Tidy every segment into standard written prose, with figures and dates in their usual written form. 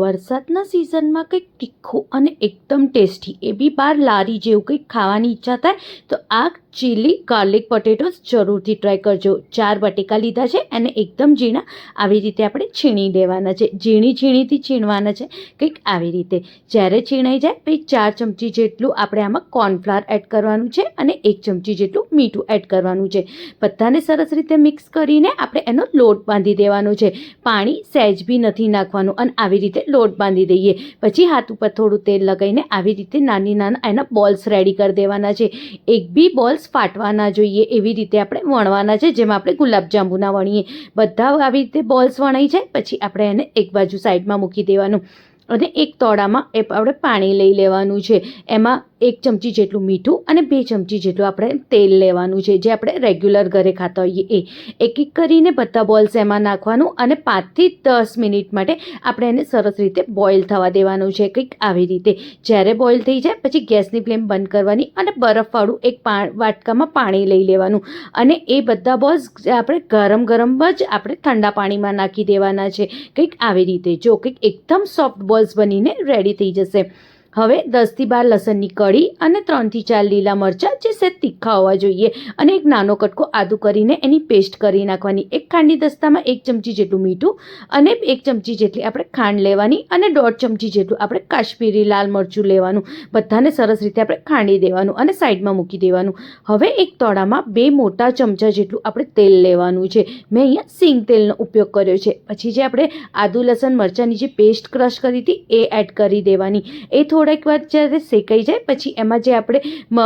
વરસાદના સિઝનમાં કંઈક તીખું અને એકદમ ટેસ્ટી એ બી બહાર લારી જેવું કંઈક ખાવાની ઈચ્છા થાય તો આ ચીલી ગાર્લિક પોટેટોસ જરૂરથી ટ્રાય કરજો। 4 બટેકા લીધા છે અને એકદમ ઝીણા આવી રીતે આપણે છીણી દેવાના છે। ઝીણીથી છીણવાના છે કંઈક આવી રીતે। જ્યારે છીણાઈ જાય પછી 4 ચમચી જેટલું આપણે આમાં કોર્નફ્લાવર એડ કરવાનું છે અને 1 ચમચી જેટલું મીઠું એડ કરવાનું છે। બધાને સરસ રીતે મિક્સ કરીને આપણે એનો લોટ બાંધી દેવાનો છે। પાણી સહેજ બી નથી નાખવાનું અને આવી રીતે લોટ બાંધી દઈએ। પછી હાથ ઉપર થોડું તેલ લગાવીને આવી રીતે નાના એના બોલ્સ રેડી કરી દેવાના છે। એક બી બોલ્સ ફાટવા ના જોઈએ એવી રીતે આપણે વણવાના છે, જેમાં આપણે ગુલાબજાંબુના વણીએ। બધા આવી રીતે બોલ્સ વણાઈ જાય પછી આપણે એને એક બાજુ સાઈડમાં મૂકી દેવાનું અને એક તોડામાં આપણે પાણી લઈ લેવાનું છે। એમાં 1 ચમચી જેટલું મીઠું અને 2 ચમચી જેટલું આપણે તેલ લેવાનું છે, જે આપણે રેગ્યુલર ઘરે ખાતા હોઈએ એ। એક કરીને બધા બોલ્સ એમાં નાખવાનું અને 5 થી 10 મિનિટ માટે આપણે એને સરસ રીતે બોઇલ થવા દેવાનું છે, કંઈક આવી રીતે। જ્યારે બોઇલ થઈ જાય પછી ગેસની ફ્લેમ બંધ કરવાની અને બરફવાળું એક વાટકામાં પાણી લઈ લેવાનું અને એ બધા બોલ્સ આપણે ગરમ જ આપણે ઠંડા પાણીમાં નાખી દેવાના છે, કંઈક આવી રીતે। જો કંઈક એકદમ સોફ્ટ બોલ્સ બનીને રેડી થઈ જશે। હવે 10 થી 12 લસણની કળી અને 3 થી 4 લીલા મરચાં જે સહેજ તીખા હોવા જોઈએ અને એક નાનો કટકો આદું કરીને એની પેસ્ટ કરી નાખવાની। એક ખાંડની દસ્તામાં 1 ચમચી જેટલું મીઠું અને 1 ચમચી જેટલી આપણે ખાંડ લેવાની અને 1.5 ચમચી જેટલું આપણે કાશ્મીરી લાલ મરચું લેવાનું। બધાને સરસ રીતે આપણે ખાંડી દેવાનું અને સાઈડમાં મૂકી દેવાનું। હવે એક તોડામાં 2 મોટા ચમચા જેટલું આપણે તેલ લેવાનું છે। મેં અહીંયા સિંગ તેલનો ઉપયોગ કર્યો છે। પછી જે આપણે આદું લસણ મરચાંની જે પેસ્ટ ક્રશ કરી હતી એ એડ કરી દેવાની। એ થોડીક વાર જ્યારે શેકાઈ જાય પછી એમાં જે આપણે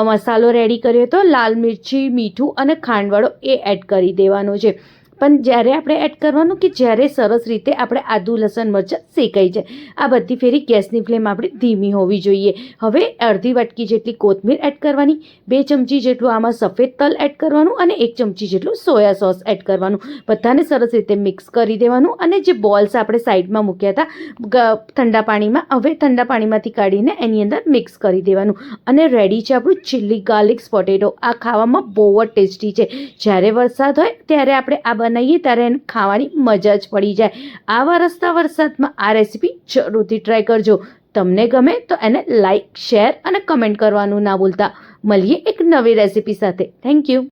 મસાલો રેડી કર્યો હતો લાલ મિરચી મીઠું અને ખાંડવાળો એ એડ કરી દેવાનો છે। પણ જ્યારે આપણે એડ કરવાનું કે જ્યારે સરસ રીતે આપણે આદું લસણ મરચાં શેકાઈ જાય। આ બધી ફેરી ગેસની ફ્લેમ આપણી ધીમી હોવી જોઈએ। હવે અડધી વાટકી જેટલી કોથમીર એડ કરવાની, 2 ચમચી જેટલું આમાં સફેદ તલ એડ કરવાનું અને 1 ચમચી જેટલું સોયા સોસ એડ કરવાનું। બધાને સરસ રીતે મિક્સ કરી દેવાનું અને જે બોલ્સ આપણે સાઈડમાં મૂક્યા હતા ઠંડા પાણીમાં, હવે ઠંડા પાણીમાંથી કાઢીને એની અંદર મિક્સ કરી દેવાનું અને રેડી છે આપણું ચીલી ગાર્લિક પોટેટો। આ ખાવામાં બહુ જ ટેસ્ટી છે। જ્યારે વરસાદ હોય ત્યારે આપણે આ બનાવીએ ત્યારે એને ખાવાની મજા જ પડી જાય। આ વરસાદમાં આ રેસીપી જરૂરથી ટ્રાય કરજો। તમને ગમે તો એને લાઈક, શેર અને કમેન્ટ કરવાનું ના ભૂલતા। મળીએ એક નવી રેસીપી સાથે। Thank you.